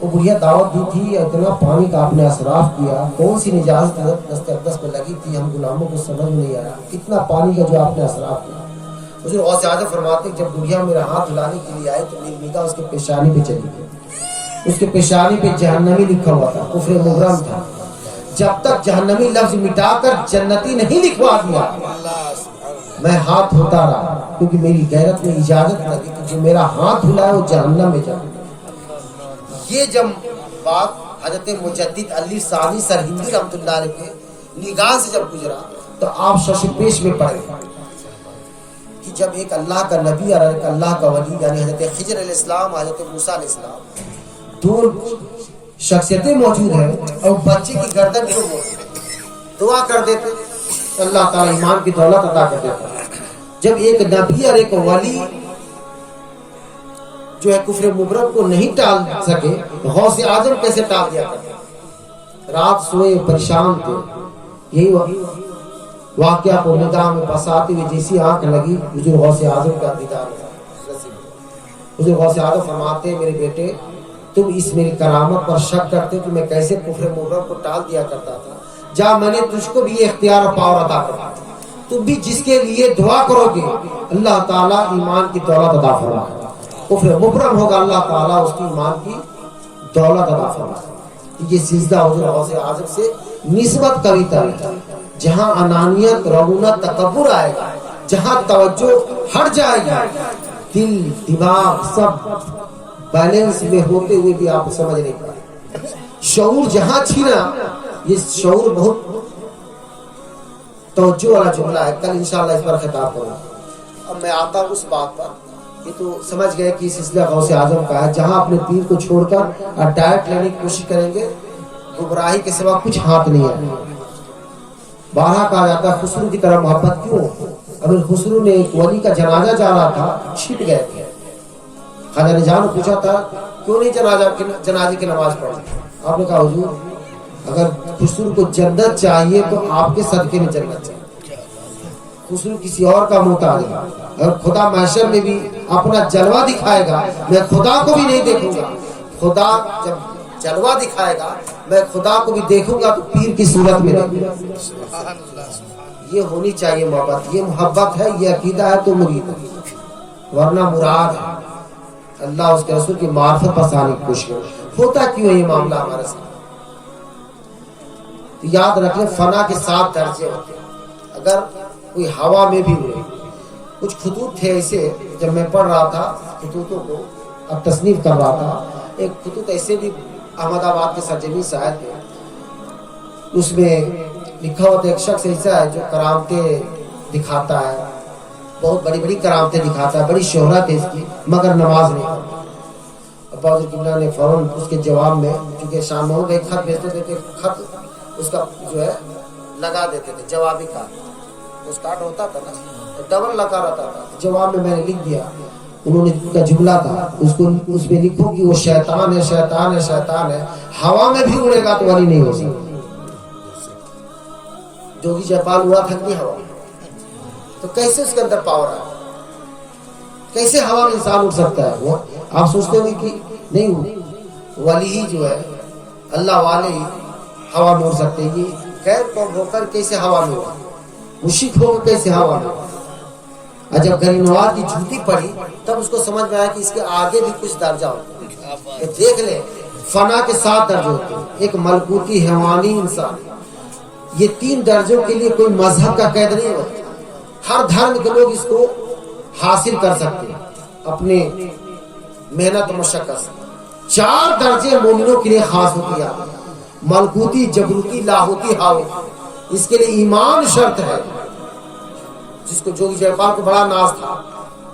وہ بڑھیا دعوت دی تھی، اتنا پانی کا آپ نے اسراف کیا، کون سی نجاست دست اقدس پہ لگی تھی، ہم غلاموں کو سمجھ نہیں آیا. کتنا پانی کا جو آپ نے اسراف کیا. حضور غوث اعظم فرماتے جب بڑھیا میرا ہاتھ دھلانے کے لیے آئے تو میری نگاہ اس کے پیشانی پہ چلی گئی. اس کے پیشانی پہ جہنمی لکھا ہوا تھا، کفر مبرم تھا. جب تک جہنمی لفظ مٹا کر جنتی نہیں لکھوا دیا میں ہاتھ دھوتا رہا، کیونکہ میری غیرت میں اجازت نہ دی کہ جو میرا ہاتھ دھلائے وہ جہنم میں جائے. یہ جب بات حضرت مجدد علی ثانی سرہندی رحمۃ اللہ علیہ کے نگاہ سے جب گزرا تو آپ شش پیش میں پڑے کہ جب ایک اللہ کا نبی اور ایک اللہ کا ولی یعنی حضرت خضر علیہ السلام حضرت موسیٰ علیہ السلام دو شخصیتیں موجود ہیں اور بچے کی گردن کیوں موجود ہے؟ دعا کر دیتے اللہ تعالیٰ ایمان کی دولت عطا کر دیتا. جب ایک نبی اور ایک ولی جو ہے کفر مبرم کو نہیں ٹال سکے غوث اعظم کیسے ٹال دیا کرتے؟ رات سوئے پریشان تھے، یہی واقعہ کو نگاہ میں بساتے ہوئے جیسی آنکھ لگی حضور غوث اعظم کا دیدار ہوا. حضور غوث اعظم فرماتے ہیں میرے بیٹے تم اس میری کرامت پر شک کرتے کہ میں کیسے کفر مبرم کو ٹال دیا کرتا تھا، جا میں نے تجھ کو بھی اختیار اور پاور عطا کر دیا. تم بھی جس کے لیے دعا کرو گے اللہ تعالیٰ ایمان کی دولت عطا فرمائے گا. کفر مبرم ہوگا اللہ تعالیٰ اس کی ایمان کی دولت عطا فرمائے گا. یہ سجدہ حضور غوث اعظم سے نسبت کبھی ہے. جہاں انانیت رعونت تکبر آئے گا، جہاں توجہ ہٹ جائے گی، دل دماغ سب بیلنس میں ہوتے ہوئے بھی آپ سمجھ نہیں پائے. شعور جہاں چھینا، یہ شعور بہت توجہ والا جملہ ہے. کل انشاءاللہ اس پر خطاب کروں. اب میں آتا ہوں اس بات پر، یہ تو سمجھ گئے کہ سلسلہ غوث اعظم کا ہے. جہاں اپنے پیر کو چھوڑ کر ڈائریکٹ لینے کی کوشش کریں گے گمراہی کے سوا کچھ ہاتھ نہیں ہے. بارہ کہا جاتا ہے خسرو کی طرح محبت کیوں؟ ابھی خسرو نے ایک ولی کا جنازہ جا رہا تھا، چھپ گئے تھے. خواجہ نجار نے پوچھا تھا کیوں نہیں جنازے کی نماز پڑھی؟ آپ نے کہا حضور اگر خسرو کو جنت چاہیے تو آپ کے صدقے میں جنت چاہیے. خسرو کسی اور کا محتاج ہے. اگر خدا محشر میں بھی اپنا جلوہ دکھائے گا میں خدا کو بھی نہیں دیکھوں گا. خدا جب جلوہ دکھائے گا میں خدا کو بھی دیکھوں گا تو پیر کی صورت میں نہیں. یہ ہونی چاہیے محبت. یہ محبت ہے، یہ عقیدہ ہے تو مرید ہے، ورنہ مراد ہے اللہ اس کے رسول کی معرفت پسانے کی کوشش کرے. ہوتا کیوں ہے یہ معاملہ ہمارے ساتھ؟ یاد رکھ لیں فنا کے 7 درجے ہوتے ہیں. اگر کوئی ہوا میں بھی ہوئے، کچھ خطوط تھے ایسے جب میں پڑھ رہا تھا خطوطوں کو اب تصنیف کر رہا تھا، ایک خطوط ایسے بھی احمد آباد کے سرجمی شاعر تھے، اس میں لکھا ہوا تھا ایک شخص ایسا ہے جو کرامتیں دکھاتا ہے، بہت بڑی بڑی کرامتیں دکھاتا ہے، بڑی شہرت ہے اس کی، مگر نماز نہیں پڑھتا. ابا حضور قبلہ نے فوراً اس کے جواب میں چونکہ شام ہو گئے خط بھیجتے تھے، خط اس کا جو ہے لگا دیتے تھے جوابی کارڈ، اس کارڈ ہوتا تھا نا ڈبل لگا رہتا تھا. جواب میں نے لکھ دیا، انہوں نے کا جملہ تھا اس میں لکھو کہ وہ شیطان ہے شیطان ہے شیطان ہے، ہوا میں بھی اڑے گا تو ولی نہیں ہو سکتا. جوگی جیپال ہوا تھا کہ ہوا تو کیسے اس کے اندر پاور ہے؟ کیسے ہوا میں انسان اڑ سکتا ہے؟ وہ آپ سوچتے ہوئے کہ نہیں ولی ہی جو ہے اللہ والے ہی ہوا میں اڑ سکتے ہیں. یہ غیر قوم ہو کر کیسے ہوا میں اڑا؟ مشرک ہو کر کیسے ہوا میں اڑا؟ جب غرینوار کی جھوٹی پڑی تب اس کو سمجھ میں آیا کہ اس کے آگے بھی کچھ درجہ ہوتا ہے. دیکھ لیں فنا کے 7 درجے ہوتے ہیں، ایک ملکوتی حیوانی انسان. یہ 3 درجوں کے لیے کوئی مذہب کا قید نہیں ہوتا. ہر دھرم کے لوگ اس کو حاصل کر سکتے ہیں اپنے محنت و مشقت سے. 4 درجے مومنوں کے لیے خاص ہوتی ہے، ملکوتی جبروتی لاہوتی ہاوتی. اس کے لیے ایمان شرط ہے. جس کو جوگی جیپال کو بڑا ناز تھا،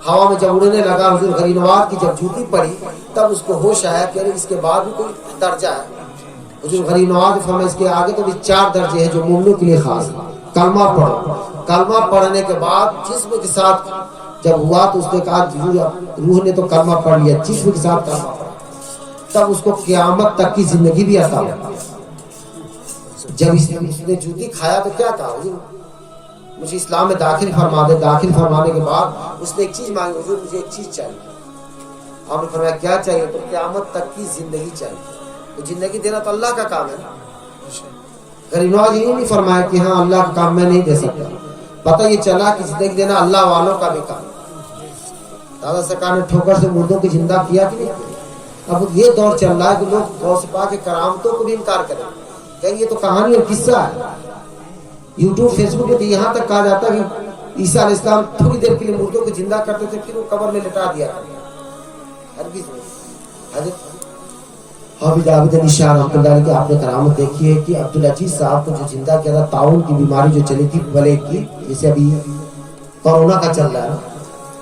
ہوا میں جب اڑنے لگا حضور غرینوار کی جب جوتی پڑی تب اس کو ہوش آیا کہ اس کے بعد بھی کوئی درجہ ہے. حضور غرینوار نے فرمایا اس کے آگے تو بھی 4 درجے ہیں جو مومنوں کے لیے خاص ہے. کلمہ پڑھو، کلمہ پڑھنے کے بعد جسم کے ساتھ جب ہوا تو اس نے کہا روح نے تو کلمہ پڑھ لیا، جسم کے ساتھ کلمہ پڑھا، تب اس کو قیامت تک کی زندگی بھی عطا ہو. جب اس نے جوتی کھایا تو کیا کہا حضور مجھے اسلام میں داخل فرما دے. داخل فرمانے کے بعد اس نے ایک چیز مانگی، حضور مجھے ایک چیز چاہیے. آپ نے فرمایا کیا چاہیے؟ تو قیامت تک کی زندگی چاہیے. تو زندگی دینا تو اللہ کا کام ہے. غرینوار یہ نہیں فرمایا کہ ہاں اللہ کا کام میں نہیں دے سکتا. پتہ یہ چلا کہ زندگی دینا اللہ والوں کا بھی کام. دادا سرکار نے ٹھوکر سے مردوں کو زندہ کیا کہ نہیں؟ اب یہ دور چل رہا ہے کہ لوگ غوث پاک کے کرامتوں کو بھی انکار کریں کہ یہ تو کہانی اور قصہ ہے. یوٹیوب فیس بک پہ یہاں تک کہا جاتا ہے کہ عیسیٰ علیہ السلام تھوڑی دیر کے لیے مردوں کو زندہ کرتے تھے پھر وہ قبر میں لٹا دیا کرتے. حافظ عابد علی شاہ رحمۃ اللہ علیہ کی آپ نے کرامت دیکھی ہے کہ عبدالعزیز صاحب کو جو زندہ کیا تھا، تعاون کی بیماری جو چلی تھی بلے کی، جیسے ابھی کورونا کا چل رہا ہے،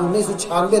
1996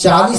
40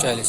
40।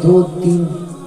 2-3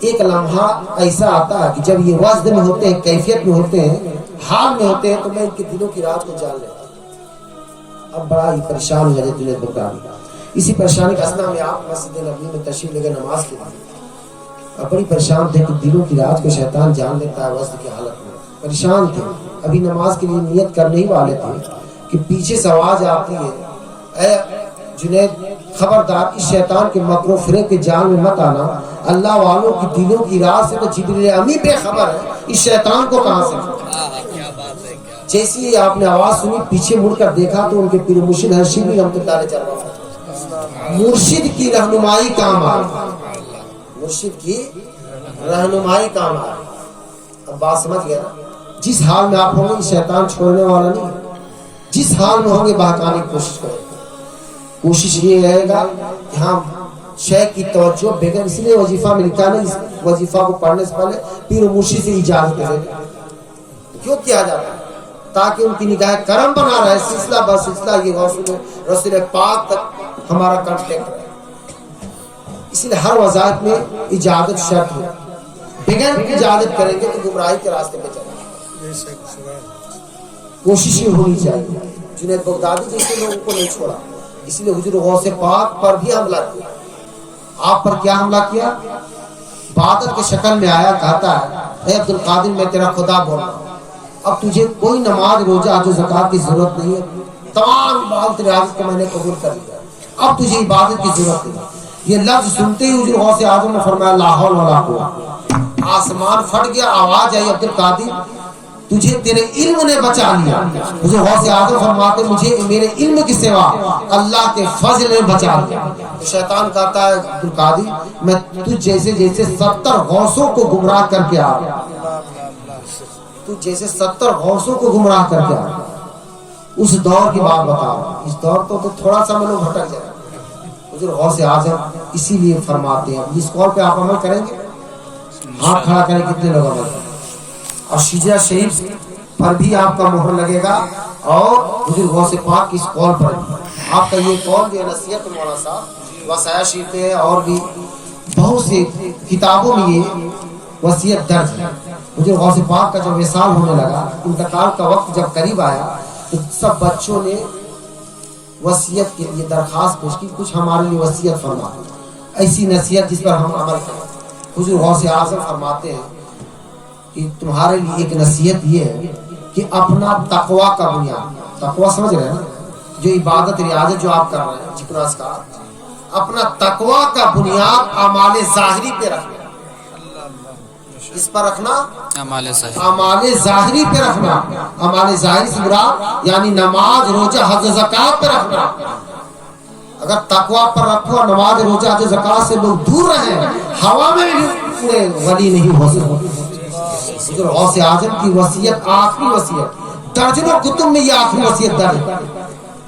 ایک لمحہ ایسا آتا ہے کہ جب یہ وزن میں ہوتے ہیں، کیفیت میں ہوتے ہیں، حال میں ہوتے ہیں، تو میں ان کے دلوں کی رات کو جان لیتا ہوں۔ اب بڑا ہی پریشان ہو جاتے جنید بغدادی۔ اسی پریشانی کا اثنا میں آپ مسجد نبوی میں تشریف لے گئے نماز کے لیے، اب بڑی پریشان تھے کہ دلوں کی رات کو شیطان جان لیتا ہے وزن کی حالت میں، پریشان تھے۔ ابھی نماز کے لیے نیت کرنے ہی والے تھے کہ پیچھے سے آواز آتی ہے، اے جنید خبردار، اس شیطان کے مکر و فریب کے جال میں مت آنا، اللہ والوں کی دلوں کی راز سے تو جبریل امی بے خبر ہے، اس شیطان کو کہاں سے۔ جیسی ہی آپ نے آواز سنی، پیچھے مڑ کر دیکھا تو ان کے پیر مرشد ہرشیدی رحمۃ اللہ علیہ چل رہا تھا۔ مرشد کی رہنمائی کام آئی، مرشد کی رہنمائی کام آئی۔ اب بات سمجھ گیا نا؟ جس حال میں آپ ہوں گے شیطان چھوڑنے والا نہیں ہے، جس حال میں ہوں گے بہکانے کی کوشش کریں۔ کوشش یہ رہے گا کہ ہم شیخ کی توجہ بغیر، اس لیے وظیفہ میں لکھا نہیں، اس وظیفہ کو پڑھنے سے پہلے پیر و مرشد سے اجازت کرے۔ کیوں کیا جاتا ہے؟ تاکہ ان کی نگاہ کرم بنا رہے، سلسلہ بہ سلسلہ یہ رسول پاک تک ہمارا کانٹیکٹ رہے۔ اس لیے ہر وظائف میں اجازت شرط ہے، بغیر اجازت کریں گے تو گمراہی کے راستے پہ چلیں گے۔ کوشش یہ ہونی چاہیے۔ جنید بغدادی جیسے لوگوں کو نہیں چھوڑا، اس لیے حضور غوث پاک پر بھی حملہ کیا۔ آپ پر کیا حملہ کیا؟ بادل کے شکل میں آیا، کہتا ہے اے عبد القادر میں تیرا خدا بول رہا ہوں، اب تجھے کوئی نماز روزہ جو زکات کی ضرورت نہیں ہے، تمام عبادت ریاضت کو میں نے قبول کر لیا، اب تجھے عبادت کی ضرورت نہیں۔ یہ لفظ سنتے ہی حضور غوث اعظم نے فرمایا لا حول ولا قوت، آسمان پھٹ گیا، آواز آئی عبد القادر تجھے تیرے علم نے بچا لیا۔ حضور غوث اعظم فرماتے مجھے میرے علم کے سوا اللہ کے فضل نے بچا لیا۔ تو شیطان کہتا ہے عبد القادر میں تجھ جیسے 70 غوثوں کو گمراہ کر کے آ گیا، تو جیسے 70 غوثوں کو گمراہ کر کے آ گیا۔ اس دور کی بات بتا رہا ہوں، اس دور تو تھوڑا سا میں لوگ بھٹک جائے۔ حضور غوث اعظم اسی لیے فرماتے ہیں، اس کال پہ آپ عمل کریں گے؟ ہاتھ کھڑا کریں، کتنے لوگ عمل کریں؟ اور شجاع شریف پر بھی آپ کا مہر لگے گا، اور حضور غوث پاک کی اس کال پر بھی آپ کا یہ کال جو ہے نصیحت مولانا صاحب وصایا شریف ہے، اور بھی بہت سے کتابوں میں یہ وصیت درج ہے۔ حضور غوث پاک کا جب وصال ہونے لگا، انتقال کا وقت جب قریب آیا، تو سب بچوں نے وصیت کے لیے درخواست پیش کی، کچھ ہمارے لیے وصیت فرما، ایسی نصیحت جس پر ہم عمل کریں۔ حضور غوث اعظم فرماتے ہیں کہ تمہارے لیے ایک نصیحت یہ ہے کہ اپنا تقوی کا بنیاد، تقوی سمجھ رہے ہیں نا، جو عبادت ریاضت جو آپ کر رہے ہیں جتنا اسکار، اپنا تقوی کا بنیاد اعمال ظاہری پہ رکھنا، اس پر رکھنا، اعمال ظاہری پہ رکھنا۔ اعمال ظاہری سے مراد یعنی نماز روزہ حج زکات پہ رکھنا۔ اگر تقوی پر رکھو اور نماز روزہ حج زکات سے لوگ دور رہیں، ہوا میں بھی پورے ولی نہیں ہو سکتے۔ حضور غوث اعظم کی وصیت آخری وصیت، درجنوں کتب میں یہ آخری وصیت درج ہے۔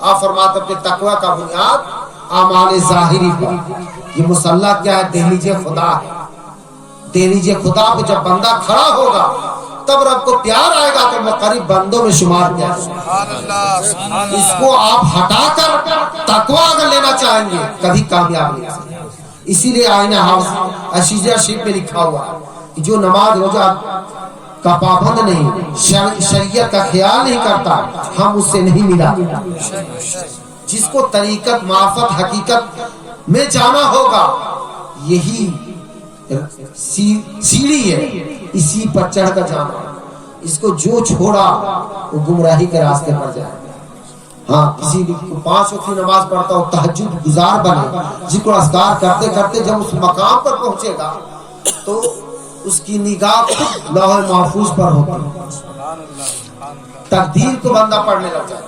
آپ فرماتے اپنے تقوی کا بنیاد اعمال ظاہری پر۔ یہ مصلح کیا ہے؟ دہلیج خدا ہے۔ دہلیج خدا پہ جب بندہ کھڑا ہوگا تب رب کو پیار آئے گا تو مقرب بندوں میں شمار کیا ہے۔ اس کو آپ ہٹا کر تقوی اگر لینا چاہیں گے کبھی کامیاب نہیں ہو سکتے۔ اسی لیے آئینہ ہاؤس شجاع شریف میں لکھا ہوا ہے کہ جو نماز روزہ کا پابند نہیں، شریعت کا خیال نہیں کرتا، ہم اس سے نہیں ملا۔ جس کو طریقت معرفت حقیقت میں جانا ہوگا، یہی سیڑھی ہے، اسی پر چڑھ کر جانا۔ اس کو جو چھوڑا وہ گمراہی کے راستے پر جائے۔ ہاں، کسی 5 وقت کی نماز پڑھتا ہو، تہجد گزار بنے، ذکر و اذکار کرتے کرتے جب اس مقام پر پہنچے گا تو اس کی نگاہ لوح محفوظ پر ہوتی، تقدیر کو بندہ پڑھنے لگ جائے۔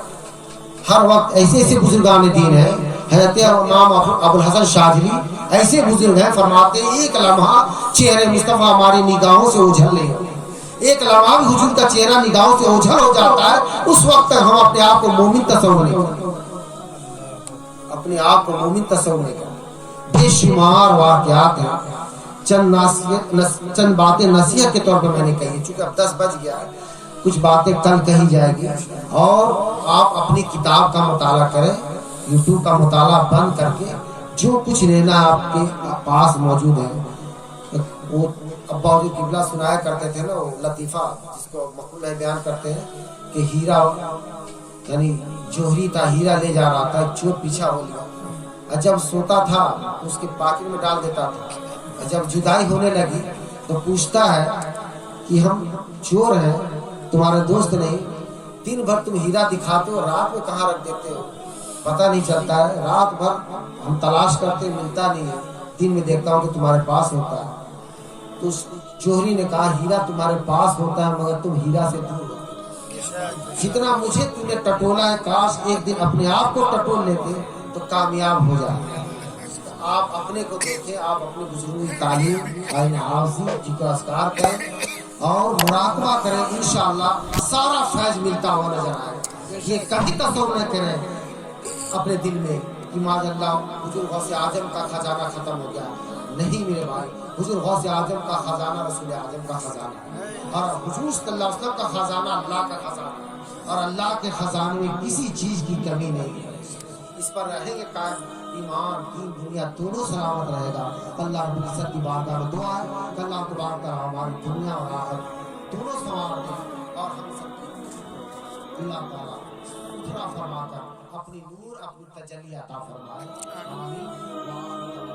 ہر وقت ایسے ایسے بزرگان دین ہیں، حضرت امام ابو الحسن شاذلی ایسے بزرگ ہیں، فرماتے ہیں ایک لمحہ چہرے مصطفیٰ ہماری نگاہوں سے اوجھل لے، ایک لمحہ بھی حضور کا چہرہ نگاہوں سے اوجھل ہو جاتا ہے، اس وقت تک ہم اپنے آپ کو مومن تصور نہیں کرتے، اپنے آپ کو مومن تصور نہیں کرتے۔ بے شمار واقعات ہیں، چند باتیں نصیحت کے طور پر میں نے کہی، چونکہ اب 10 بج گیا ہے، کچھ باتیں کل کہی جائے گی، اور آپ اپنی کتاب کا مطالعہ کریں، یوٹیوب کا مطالعہ بند کر کے جو کچھ لینا آپ کے پاس موجود ہے وہ ابا جو قبلہ سنایا کرتے تھے نا وہ لطیفہ جس کو مقبول ہے بیان کرتے ہیں کہ ہیرا یعنی جوہری تھا ہیرا لے جا رہا تھا چور پیچھا ہو لیا اور جب سوتا تھا اس کے پاکٹ میں ڈال دیتا تھا اور جب جدائی ہونے لگی تو پوچھتا ہے کہ ہم چور ہیں تمہارے دوست نہیں دن بھر تم ہیرا دکھاتے ہو رات میں کہاں رکھ دیتے ہو پتہ نہیں چلتا ہے رات بھر ہم تلاش کرتے ملتا نہیں ہے دن میں دیکھتا ہوں کہ تمہارے پاس ہوتا ہے تو اس جوہری نے کہا ہیرا تمہارے پاس ہوتا ہے مگر تم ہیرا سے دور ہوتے جتنا مجھے تم نے ٹٹولا ہے کاش ایک دن اپنے آپ کو ٹٹول لیتے تو کامیاب ہو جاتے آپ اپنے کو دیکھیں آپ اپنے بزرگوں کی تعلیم آئین حافظی ذکر اذکار کریں اور مراقبہ کریں انشاءاللہ سارا فیض ملتا ہوا نظر آئے یہ کبھی تصور نہ کریں اپنے دل میں کہ ماذ اللہ حضور غوث اعظم کا خزانہ ختم ہو گیا نہیں میرے بھائی حضور غوث اعظم کا خزانہ رسول اعظم کا خزانہ اور حضور صلی اللہ علیہ وسلم کا خزانہ اللہ کا خزانہ اور اللہ کے خزانے میں کسی چیز کی کمی نہیں ہے اس پر رہیں گے قائم ایمان دین دنیا دونوں سلامت رہے گا اللہ رب العزت کی بارگاہ میں دعا ہے کہ اللہ تبارک تعالی ہماری دنیا اور آخرت دونوں سنوار دے اور ہم سب کی اللہ تعالیٰ اتنا فرما کر اپنی نور اپنی تجلی عطا فرمائے آمین